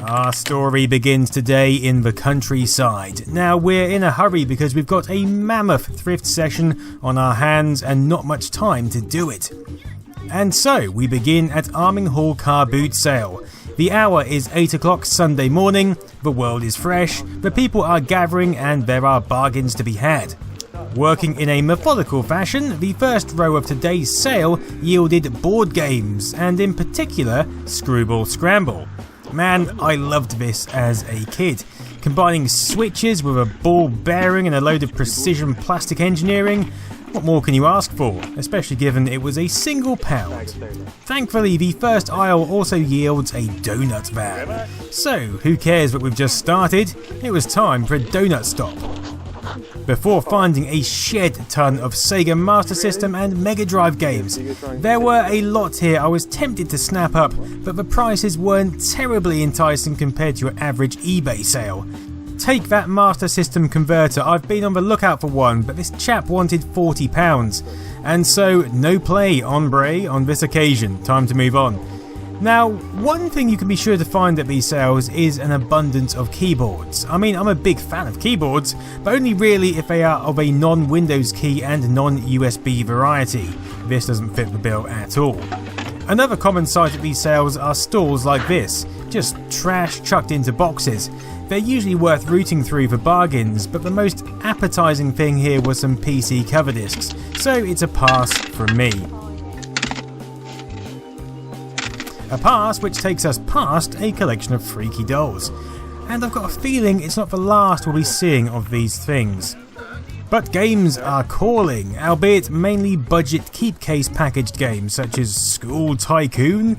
Our story begins today in the countryside. Now we're in a hurry because we've got a mammoth thrift session on our hands and not much time to do it. And so we begin at Arming Hall car boot sale. The hour is 8 o'clock Sunday morning, the world is fresh, the people are gathering and there are bargains to be had. Working in a methodical fashion, the first row of today's sale yielded board games, and in particular, Screwball Scramble. Man, I loved this as a kid. Combining switches with a ball bearing and a load of precision plastic engineering, what more can you ask for, especially given it was a single pound. Thankfully, the first aisle also yields a donut van. So, who cares that we've just started? It was time for a donut stop. Before finding a shed ton of Sega Master System and Mega Drive games. There were a lot here I was tempted to snap up, but the prices weren't terribly enticing compared to your average eBay sale. Take that Master System converter, I've been on the lookout for one, but this chap wanted £40. And so, no play, hombre, on this occasion, time to move on. Now, one thing you can be sure to find at these sales is an abundance of keyboards. I mean, I'm a big fan of keyboards, but only really if they are of a non-Windows key and non-USB variety. This doesn't fit the bill at all. Another common sight at these sales are stalls like this, just trash chucked into boxes. They're usually worth rooting through for bargains, but the most appetising thing here was some PC cover discs, so it's a pass from me. A pass which takes us past a collection of freaky dolls. And I've got a feeling it's not the last we'll be seeing of these things. But games are calling, albeit mainly budget keep case packaged games such as School Tycoon.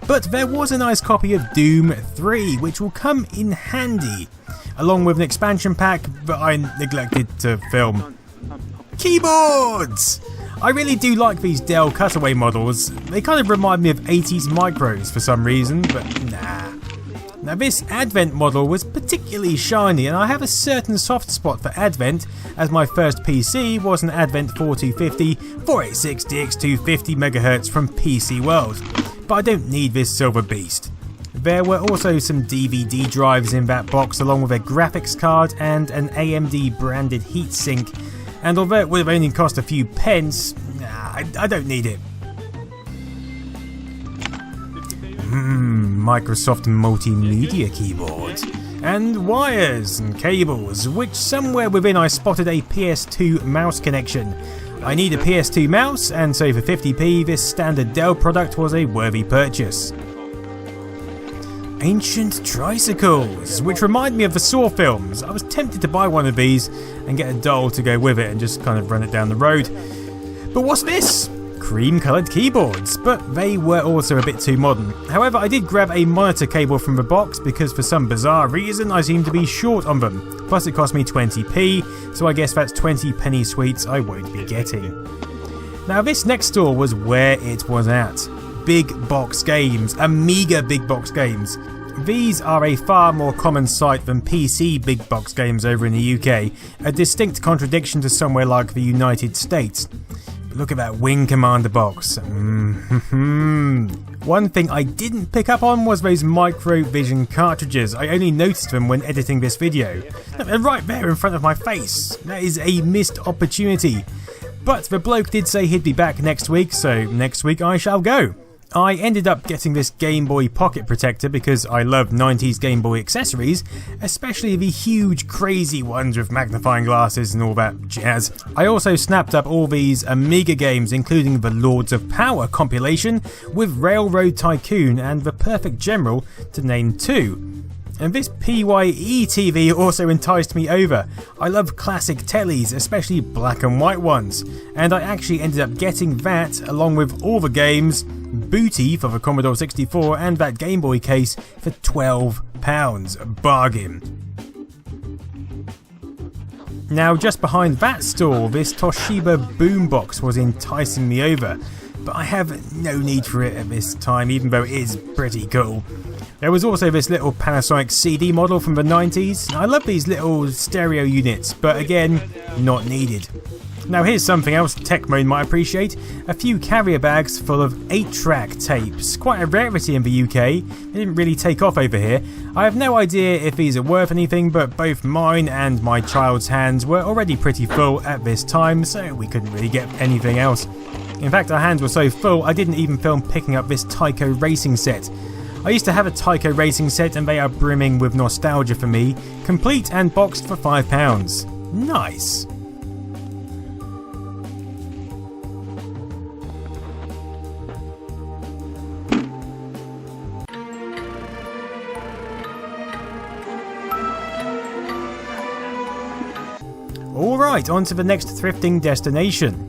But there was a nice copy of Doom 3 which will come in handy, along with an expansion pack that I neglected to film. Keyboards! I really do like these Dell cutaway models. They kind of remind me of 80s micros for some reason, but nah. Now this Advent model was particularly shiny, and I have a certain soft spot for Advent, as my first PC was an Advent 4250 486 DX250 MHz from PC World, but I don't need this silver beast. There were also some DVD drives in that box, along with a graphics card and an AMD branded heatsink. And although it would have only cost a few pence, I don't need it. Microsoft Multimedia keyboard. And wires and cables, which somewhere within I spotted a PS2 mouse connection. I need a PS2 mouse, and so for 50p this standard Dell product was a worthy purchase. Ancient tricycles, which remind me of the Saw films. I was tempted to buy one of these and get a doll to go with it and just kind of run it down the road. But what's this? Cream coloured keyboards, but they were also a bit too modern. However, I did grab a monitor cable from the box because for some bizarre reason I seem to be short on them. Plus it cost me 20p, so I guess that's 20 penny sweets I won't be getting. Now this next store was where it was at. Big box games, Amiga big box games. These are a far more common sight than PC big box games over in the UK, a distinct contradiction to somewhere like the United States. But look at that Wing Commander box. One thing I didn't pick up on was those Microvision cartridges. I only noticed them when editing this video. They're right there in front of my face. That is a missed opportunity. But the bloke did say he'd be back next week, so next week I shall go. I ended up getting this Game Boy Pocket Protector because I love 90s Game Boy accessories, especially the huge crazy ones with magnifying glasses and all that jazz. I also snapped up all these Amiga games, including the Lords of Power compilation with Railroad Tycoon and The Perfect General, to name two. And this PYE TV also enticed me over. I love classic tellies, especially black and white ones, and I actually ended up getting that along with all the games, Booty for the Commodore 64 and that Game Boy case for £12. Bargain. Now just behind that stall, this Toshiba boombox was enticing me over, but I have no need for it at this time, even though it is pretty cool. There was also this little Panasonic CD model from the 90s. I love these little stereo units, but again, not needed. Now here's something else Techmoan might appreciate, a few carrier bags full of 8-track tapes, quite a rarity in the UK, they didn't really take off over here. I have no idea if these are worth anything, but both mine and my child's hands were already pretty full at this time, so we couldn't really get anything else. In fact, our hands were so full I didn't even film picking up this Tyco racing set. I used to have a Tyco racing set and they are brimming with nostalgia for me, complete and boxed for £5. Nice! Alright, on to the next thrifting destination.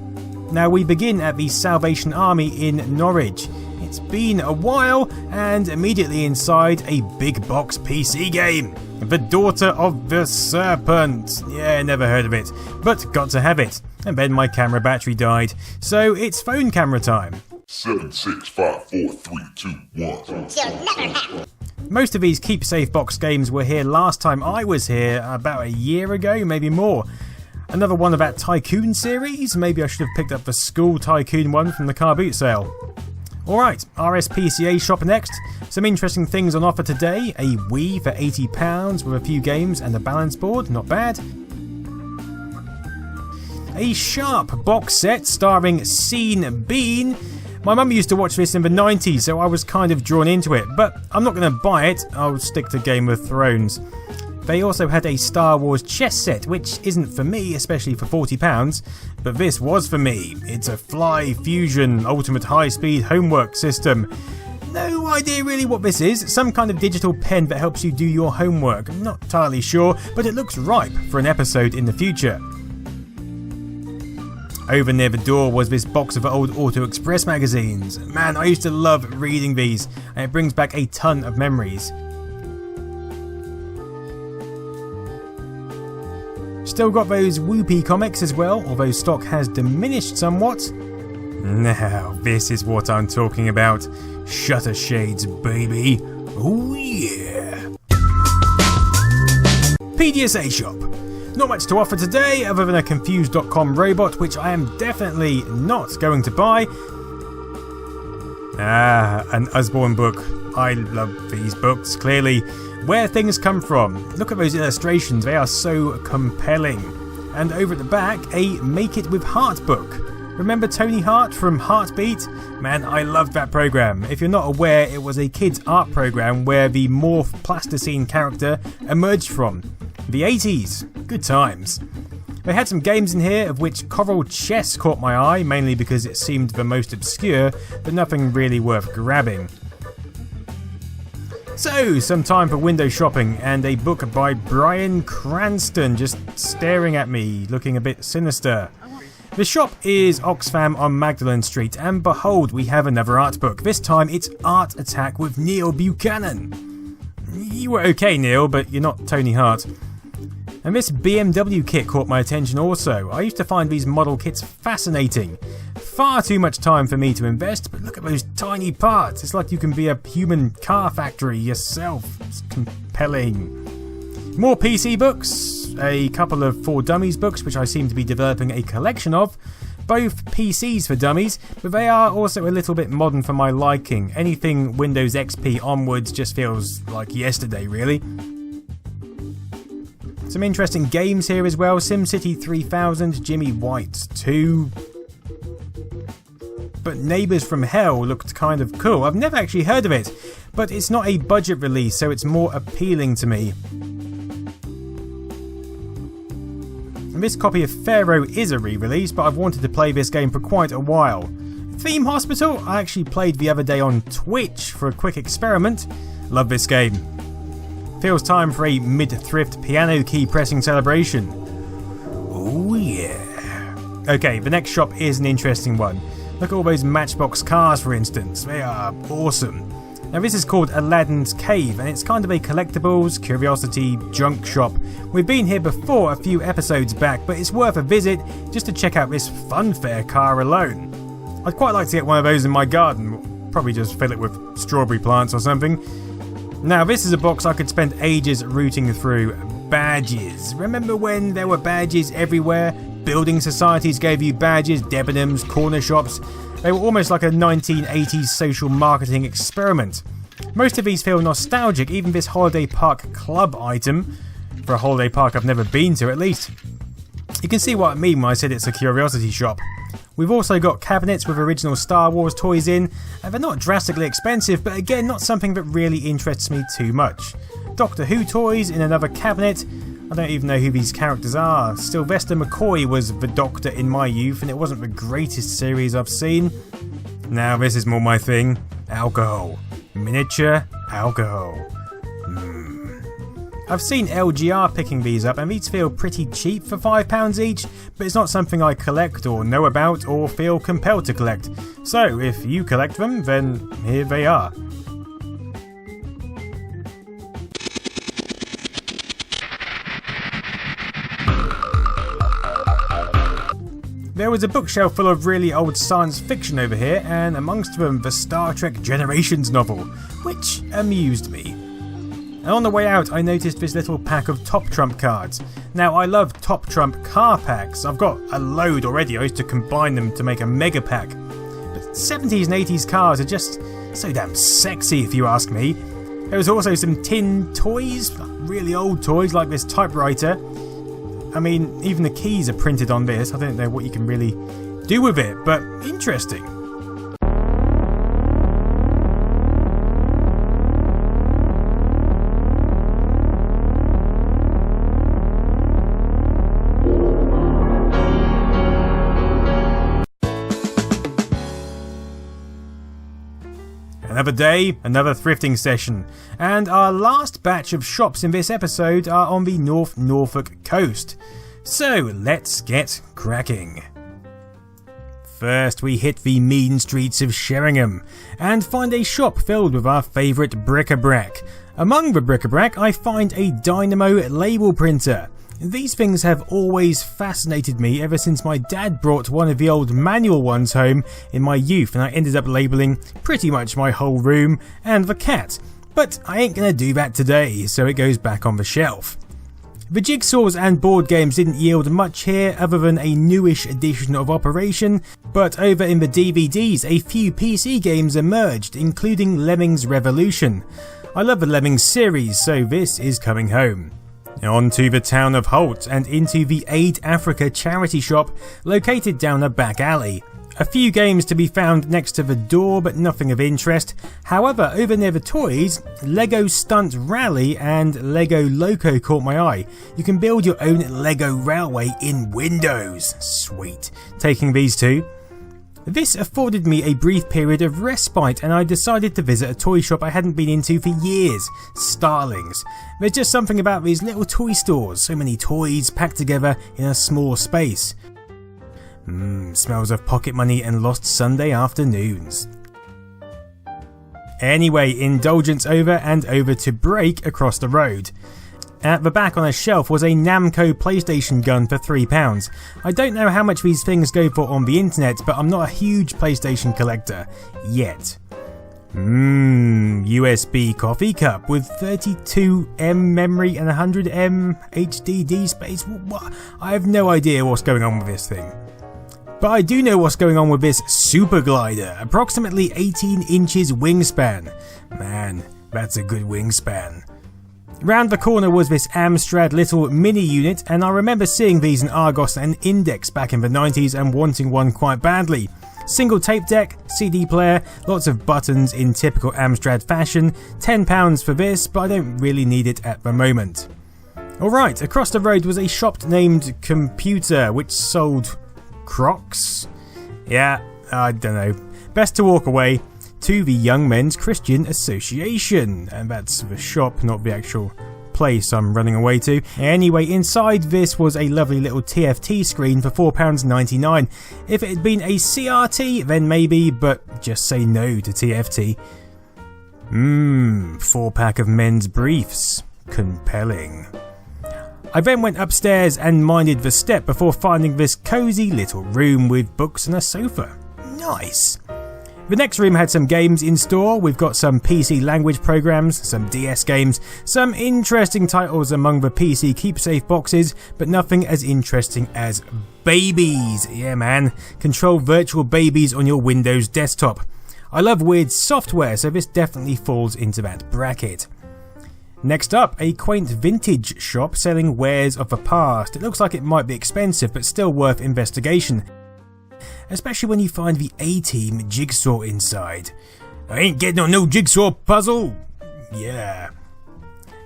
Now we begin at the Salvation Army in Norwich. It's been a while, and immediately inside a big box PC game. The Daughter of the Serpent. Yeah, never heard of it, but got to have it. And then my camera battery died, so it's phone camera time. 7, 6, 5, 4, 3, 2, 1. You'll never have. Most of these Keep Safe box games were here last time I was here, about a year ago, maybe more. Another one of that Tycoon series? Maybe I should have picked up the School Tycoon one from the car boot sale. Alright, RSPCA shop next. Some interesting things on offer today. A Wii for £80 with a few games and a balance board, not bad. A Sharp box set starring Sean Bean. My mum used to watch this in the 90s, so I was kind of drawn into it, but I'm not going to buy it, I'll stick to Game of Thrones. They also had a Star Wars chess set, which isn't for me, especially for £40, but this was for me. It's a Fly Fusion Ultimate High-Speed Homework System. No idea really what this is, some kind of digital pen that helps you do your homework. I'm not entirely sure, but it looks ripe for an episode in the future. Over near the door was this box of old Auto Express magazines. Man, I used to love reading these, and it brings back a ton of memories. Still got those Whoopee comics as well, although stock has diminished somewhat. Now, this is what I'm talking about. Shutter Shades, baby. Oh yeah. PDSA shop. Not much to offer today other than a Confused.com robot, which I am definitely not going to buy. An Usborne book. I love these books, clearly. Where things come from. Look at those illustrations, they are so compelling. And over at the back, a Make It With Heart book. Remember Tony Hart from Heartbeat? Man, I loved that program. If you're not aware, it was a kids' art program where the Morph Plasticine character emerged from. The 80s. Good times. They had some games in here, of which Coral Chess caught my eye, mainly because it seemed the most obscure, but nothing really worth grabbing. So, some time for window shopping, and a book by Bryan Cranston just staring at me, looking a bit sinister. The shop is Oxfam on Magdalen Street, and behold, we have another art book. This time it's Art Attack with Neil Buchanan. You were okay, Neil, but you're not Tony Hart. And this BMW kit caught my attention also. I used to find these model kits fascinating. Far too much time for me to invest, but look at those tiny parts. It's like you can be a human car factory yourself. It's compelling. More PC books. A couple of For Dummies books, which I seem to be developing a collection of. Both PCs for dummies, but they are also a little bit modern for my liking. Anything Windows XP onwards just feels like yesterday, really. Some interesting games here as well. SimCity 3000, Jimmy White 2. But Neighbours from Hell looked kind of cool. I've never actually heard of it, but it's not a budget release, so it's more appealing to me. And this copy of Pharaoh is a re-release, but I've wanted to play this game for quite a while. Theme Hospital, I actually played the other day on Twitch for a quick experiment. Love this game. Feels time for a mid-thrift piano key pressing celebration. Oh yeah. Okay, the next shop is an interesting one. Look at all those Matchbox cars, for instance. They are awesome. Now this is called Aladdin's Cave, and it's kind of a collectibles, curiosity, junk shop. We've been here before a few episodes back, but it's worth a visit just to check out this Funfair car alone. I'd quite like to get one of those in my garden. Probably just fill it with strawberry plants or something. Now this is a box I could spend ages rooting through. Badges. Remember when there were badges everywhere? building societies gave you badges, Debenhams, corner shops. They were almost like a 1980s social marketing experiment. Most of these feel nostalgic, even this holiday park club item, for a holiday park I've never been to at least. You can see what I mean when I said it's a curiosity shop. We've also got cabinets with original Star Wars toys in, and they're not drastically expensive, but again not something that really interests me too much. Doctor Who toys in another cabinet. I don't even know who these characters are. Sylvester McCoy was the Doctor in my youth, and it wasn't the greatest series I've seen. Now this is more my thing. Alcohol. Miniature alcohol. I've seen LGR picking these up, and these feel pretty cheap for £5 each, but it's not something I collect or know about or feel compelled to collect. So if you collect them, then here they are. There was a bookshelf full of really old science fiction over here, and amongst them the Star Trek Generations novel, which amused me. And on the way out I noticed this little pack of Top Trump cards. Now I love Top Trump car packs, I've got a load already, I used to combine them to make a mega pack. But 70s and 80s cars are just so damn sexy if you ask me. There was also some tin toys, really old toys like this typewriter. I mean, even the keys are printed on this. I don't know what you can really do with it, but interesting. Another day, another thrifting session, and our last batch of shops in this episode are on the North Norfolk coast. So let's get cracking. First we hit the mean streets of Sheringham and find a shop filled with our favourite bric-a-brac. Among the bric-a-brac I find a Dynamo label printer. These things have always fascinated me ever since my dad brought one of the old manual ones home in my youth, and I ended up labelling pretty much my whole room and the cat. But I ain't gonna do that today, so it goes back on the shelf. The jigsaws and board games didn't yield much here other than a newish edition of Operation, but over in the DVDs a few PC games emerged, including Lemmings Revolution. I love the Lemmings series, so this is coming home. On to the town of Holt and into the Aid Africa charity shop located down a back alley. A few games to be found next to the door, but nothing of interest. However, over near the toys, Lego Stunt Rally and Lego Loco caught my eye. You can build your own Lego railway in Windows. Sweet. Taking these two. This afforded me a brief period of respite, and I decided to visit a toy shop I hadn't been into for years, Starlings. There's just something about these little toy stores, so many toys packed together in a small space. Smells of pocket money and lost Sunday afternoons. Anyway, indulgence over and over to Break across the road. At the back on a shelf was a Namco PlayStation gun for £3. I don't know how much these things go for on the internet, but I'm not a huge PlayStation collector. Yet. USB coffee cup with 32M memory and 100M HDD space. What? I have no idea what's going on with this thing. But I do know what's going on with this Super Glider, approximately 18 inches wingspan. Man, that's a good wingspan. Round the corner was this Amstrad little mini unit, and I remember seeing these in Argos and Index back in the 90s and wanting one quite badly. Single tape deck, CD player, lots of buttons in typical Amstrad fashion, £10 for this, but I don't really need it at the moment. Alright, across the road was a shop named Computer, which sold Crocs? Yeah, I don't know. Best to walk away. To the Young Men's Christian Association, and that's the shop, not the actual place I'm running away to. Anyway, inside this was a lovely little TFT screen for £4.99. If it had been a CRT, then maybe, but just say no to TFT. 4-pack of men's briefs. Compelling. I then went upstairs and minded the step before finding this cosy little room with books and a sofa. Nice. The next room had some games in store. We've got some PC language programs, some DS games, some interesting titles among the PC keepsafe boxes, but nothing as interesting as babies. Yeah man, control virtual babies on your Windows desktop. I love weird software, so this definitely falls into that bracket. Next up, a quaint vintage shop selling wares of the past. It looks like it might be expensive, but still worth investigation. Especially when you find the A-Team jigsaw inside. I ain't getting on no jigsaw puzzle! Yeah.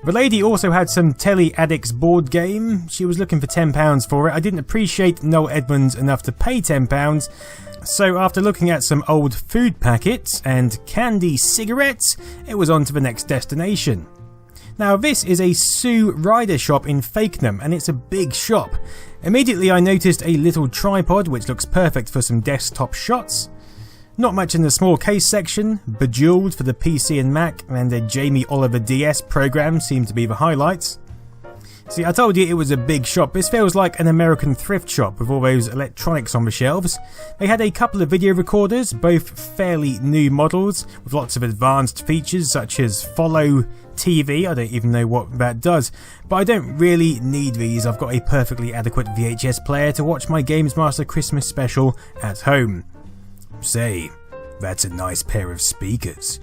The lady also had some Telly Addicts board game. She was looking for £10 for it. I didn't appreciate Noel Edmonds enough to pay £10, so after looking at some old food packets and candy cigarettes, it was on to the next destination. Now this is a Sue Ryder shop in Fakenham, and it's a big shop. Immediately I noticed a little tripod which looks perfect for some desktop shots. Not much in the small case section. Bejeweled for the PC and Mac, and a Jamie Oliver DS program seem to be the highlights. See, I told you it was a big shop. This feels like an American thrift shop with all those electronics on the shelves. They had a couple of video recorders, both fairly new models, with lots of advanced features such as Follow TV. I don't even know what that does, but I don't really need these. I've got a perfectly adequate VHS player to watch my Games Master Christmas special at home. Say, that's a nice pair of speakers.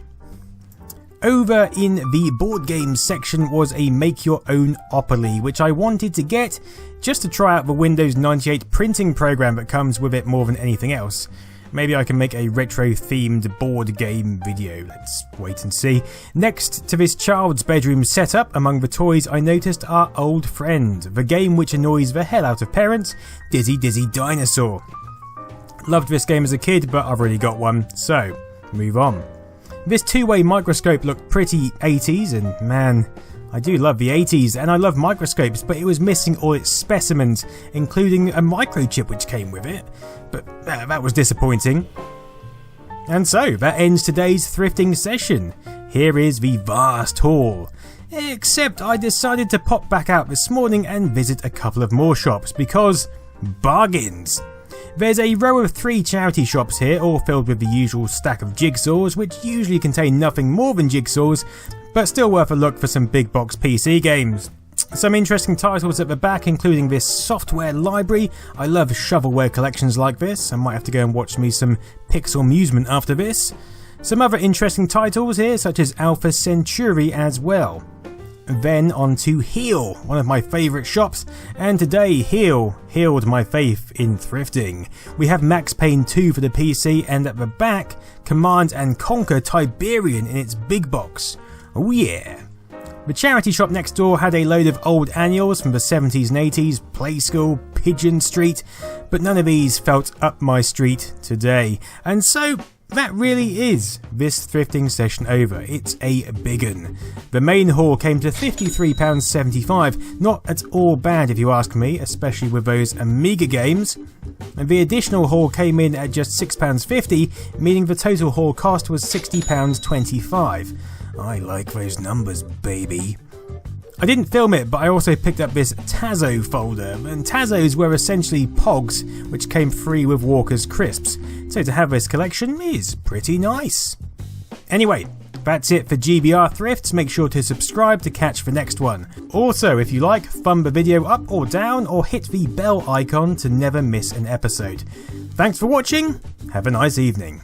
Over in the board games section was a make your own Opoly, which I wanted to get just to try out the Windows 98 printing program that comes with it more than anything else. Maybe I can make a retro themed board game video, let's wait and see. Next to this child's bedroom setup, among the toys I noticed are Old Friend, the game which annoys the hell out of parents, Dizzy Dizzy Dinosaur. Loved this game as a kid, but I've already got one, so move on. This two-way microscope looked pretty 80s, and man, I do love the 80s and I love microscopes, but it was missing all its specimens, including a microchip which came with it, but that was disappointing. And so, that ends today's thrifting session. Here is the vast haul. Except I decided to pop back out this morning and visit a couple of more shops, because bargains! There's a row of 3 charity shops here, all filled with the usual stack of jigsaws, which usually contain nothing more than jigsaws, but still worth a look for some big box PC games. Some interesting titles at the back, including this software library. I love shovelware collections like this. I might have to go and watch me some Pixelmusement after this. Some other interesting titles here, such as Alpha Centauri as well. Then on to Heal, one of my favourite shops, and today Heal healed my faith in thrifting. We have Max Payne 2 for the PC, and at the back, Command & Conquer Tiberian in its big box. Oh yeah. The charity shop next door had a load of old annuals from the 70s and 80s, Play School, Pigeon Street, but none of these felt up my street today, and so that really is this thrifting session over. It's a big un. The main haul came to £53.75, not at all bad if you ask me, especially with those Amiga games. And the additional haul came in at just £6.50, meaning the total haul cost was £60.25. I like those numbers, baby. I didn't film it, but I also picked up this Tazo folder, and Tazos were essentially Pogs, which came free with Walker's Crisps, so to have this collection is pretty nice. Anyway, that's it for GBR Thrifts. Make sure to subscribe to catch the next one. Also, if you like, thumb the video up or down, or hit the bell icon to never miss an episode. Thanks for watching, have a nice evening.